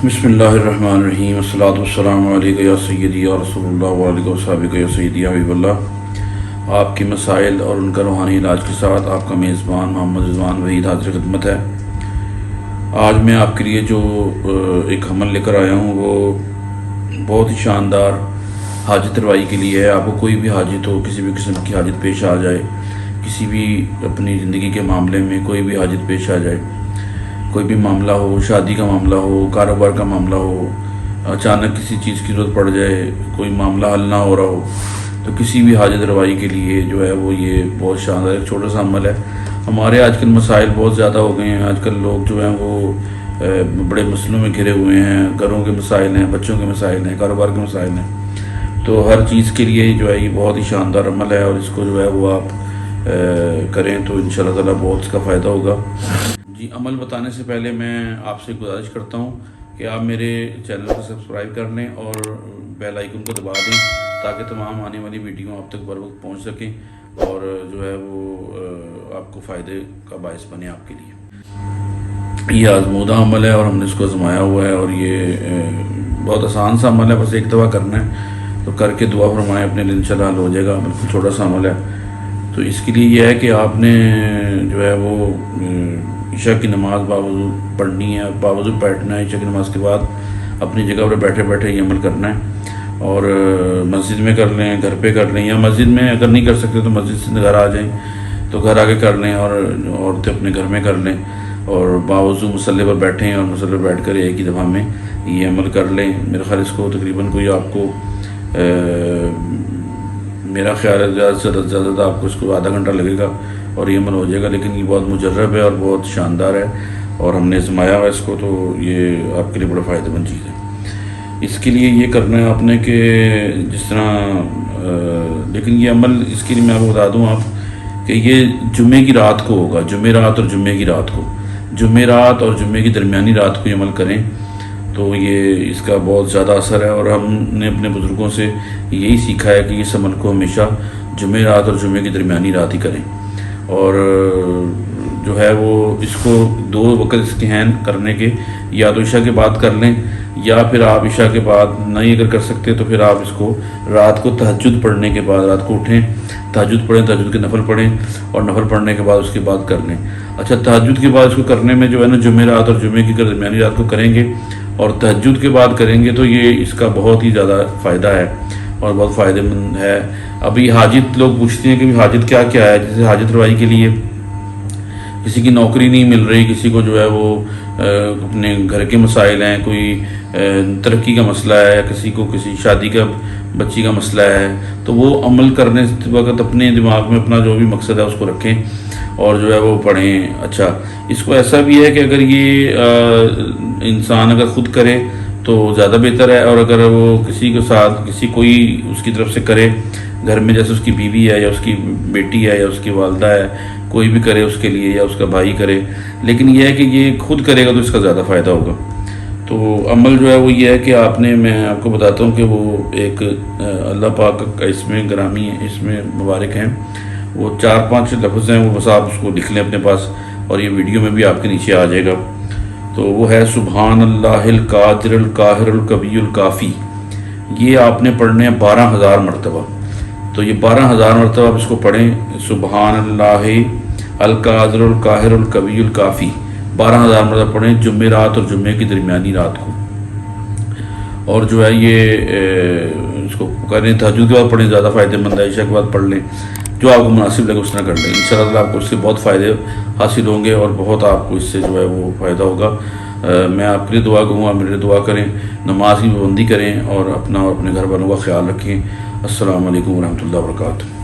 بسم اللہ الرحمن الرحیم، والصلاۃ والسلام علیکہ یا سیدی یا رسول اللہ وعلیکہ وصحبہ یا سیدی یا حبیب اللہ۔ آپ کے مسائل اور ان کا روحانی علاج کے ساتھ آپ کا میزبان محمد رضوان وحید حاضر خدمت ہے۔ آج میں آپ کے لیے جو ایک عمل لے کر آیا ہوں وہ بہت ہی شاندار حاجت روائی کے لیے ہے۔ آپ کو کوئی بھی حاجت ہو، کسی بھی قسم کی حاجت پیش آ جائے، کسی بھی اپنی زندگی کے معاملے میں کوئی بھی حاجت پیش آ جائے، کوئی بھی معاملہ ہو، شادی کا معاملہ ہو، کاروبار کا معاملہ ہو، اچانک کسی چیز کی ضرورت پڑ جائے، کوئی معاملہ حل نہ ہو رہا ہو، تو کسی بھی حاجت روائی کے لیے جو ہے وہ یہ بہت شاندار ایک چھوٹا سا عمل ہے۔ ہمارے آج کل مسائل بہت زیادہ ہو گئے ہیں، آج کل لوگ جو ہیں وہ بڑے مسئلوں میں گھرے ہوئے ہیں، گھروں کے مسائل ہیں، بچوں کے مسائل ہیں، کاروبار کے مسائل ہیں، تو ہر چیز کے لیے جو ہے یہ بہت ہی شاندار عمل ہے، اور اس کو جو ہے وہ آپ کریں تو انشاءاللہ تعالیٰ بہت اس کا فائدہ ہوگا۔ جی، عمل بتانے سے پہلے میں آپ سے گزارش کرتا ہوں کہ آپ میرے چینل کو سبسکرائب کر لیں اور بیل آئیکن کو دبا دیں تاکہ تمام آنے والی ویڈیو آپ تک بر وقت پہنچ سکیں اور جو ہے وہ آپ کو فائدے کا باعث بنے آپ کے لیے۔ یہ آزمودہ عمل ہے اور ہم نے اس کو آزمایا ہوا ہے، اور یہ بہت آسان سا عمل ہے، بس ایک دفعہ کرنا ہے تو کر کے دعا فرمائیں، اپنے لیے انشاءاللہ حل ہو جائے گا۔ بالکل چھوٹا سا عمل ہے، تو اس کے لیے یہ ہے کہ آپ نے جو ہے وہ عشاء کی نماز باوضو پڑھنی ہے، باوضو بیٹھنا ہے، عشاء کی نماز کے بعد اپنی جگہ پر بیٹھے بیٹھے یہ عمل کرنا ہے، اور مسجد میں کر لیں، گھر پہ کر لیں، یا مسجد میں اگر نہیں کر سکتے تو مسجد سے گھر آ جائیں تو گھر آ کے کر لیں، اور عورتیں اپنے گھر میں کر لیں، اور باوضو مصلی پر بیٹھیں اور مصلی پر بیٹھ کر ایک ہی دفعہ میں یہ عمل کر لیں۔ میرا خیال اس کو تقریباً کوئی آپ کو میرا خیال ہے زیادہ سے زیادہ آپ کو اس کو آدھا گھنٹہ لگے گا اور یہ عمل ہو جائے گا، لیکن یہ بہت مجرب ہے اور بہت شاندار ہے، اور ہم نے آزمایا ہوا اس کو، تو یہ آپ کے لیے بڑا فائدہ مند چیز ہے۔ اس کے لیے یہ کرنا ہے آپ نے کہ جس طرح لیکن یہ عمل اس کے لیے میں آپ کو بتا دوں کہ یہ جمعے کی رات کو ہوگا، جمعرات اور جمعے کی رات کو، جمعرات اور جمعے کی درمیانی رات کو یہ عمل کریں تو یہ اس کا بہت زیادہ اثر ہے، اور ہم نے اپنے بزرگوں سے یہی سیکھا ہے کہ اس عمل کو ہمیشہ جمعرات اور جمعے کی درمیانی رات ہی کریں، اور جو ہے وہ اس کو 2 وقت اس کے ہیں کرنے کے، یا تو عشاء کے بعد کر لیں، یا پھر آپ عشاء کے بعد نہیں اگر کر سکتے تو پھر آپ اس کو رات کو تہجد پڑھنے کے بعد، رات کو اٹھیں، تہجد پڑھیں، تہجد کے نفل پڑھیں، اور نفل پڑھنے کے بعد اس کے بعد کر لیں۔ اچھا، تہجد کے بعد اس کو کرنے میں جو ہے نا جمعرات اور جمعے کی درمیانی رات کو کریں گے اور تہجد کے بعد کریں گے تو یہ اس کا بہت ہی زیادہ فائدہ ہے اور بہت فائدہ مند ہے۔ ابھی حاجت لوگ پوچھتے ہیں کہ حاجت کیا کیا ہے، جیسے حاجت روائی کے لیے کسی کی نوکری نہیں مل رہی، کسی کو جو ہے وہ اپنے گھر کے مسائل ہیں، کوئی ترقی کا مسئلہ ہے، یا کسی کو کسی شادی کا بچی کا مسئلہ ہے، تو وہ عمل کرنے وقت اپنے دماغ میں اپنا جو بھی مقصد ہے اس کو رکھیں اور جو ہے وہ پڑھیں۔ اچھا، اس کو ایسا بھی ہے کہ اگر یہ انسان اگر خود کرے تو زیادہ بہتر ہے، اور اگر وہ کسی کے ساتھ کوئی اس کی طرف سے کرے گھر میں، جیسے اس کی بیوی ہے یا اس کی بیٹی ہے یا اس کی والدہ ہے، کوئی بھی کرے اس کے لیے، یا اس کا بھائی کرے، لیکن یہ ہے کہ یہ خود کرے گا تو اس کا زیادہ فائدہ ہوگا۔ تو عمل جو ہے وہ یہ ہے کہ میں آپ کو بتاتا ہوں کہ وہ ایک اللہ پاک کا اس میں گرامی ہے، اس میں مبارک ہیں، وہ 4-5 لفظ ہیں، وہ بس آپ اس کو لکھ لیں اپنے پاس، اور یہ ویڈیو میں بھی آپ کے نیچے آ جائے گا۔ تو وہ ہے سبحان اللہ القادر القاہر الکبیر الکافی۔ یہ آپ نے پڑھنے ہیں 12,000 مرتبہ، تو یہ 12,000 مرتبہ آپ اس کو پڑھیں، سبحان اللہ القادر القاہر الکبیر الکافی، 12,000 مرتبہ پڑھیں جمعرات اور جمعے کی درمیانی رات کو، اور جو ہے یہ اس کو کریں، تہجد کے بعد پڑھیں، زیادہ فائدہ مند ہے، عشاء کے بعد پڑھ لیں، جو آپ کو مناسب لگے اس طرح کر لیں، انشاءاللہ آپ کو اس سے بہت فائدے حاصل ہوں گے اور بہت آپ کو اس سے جو ہے وہ فائدہ ہوگا۔ میں آپ کے لیے دعا کروں گا، میرے لیے دعا کریں، نماز کی پابندی کریں، اور اپنا اور اپنے گھر والوں کا خیال رکھیں۔ السلام علیکم ورحمۃ اللہ وبرکاتہ۔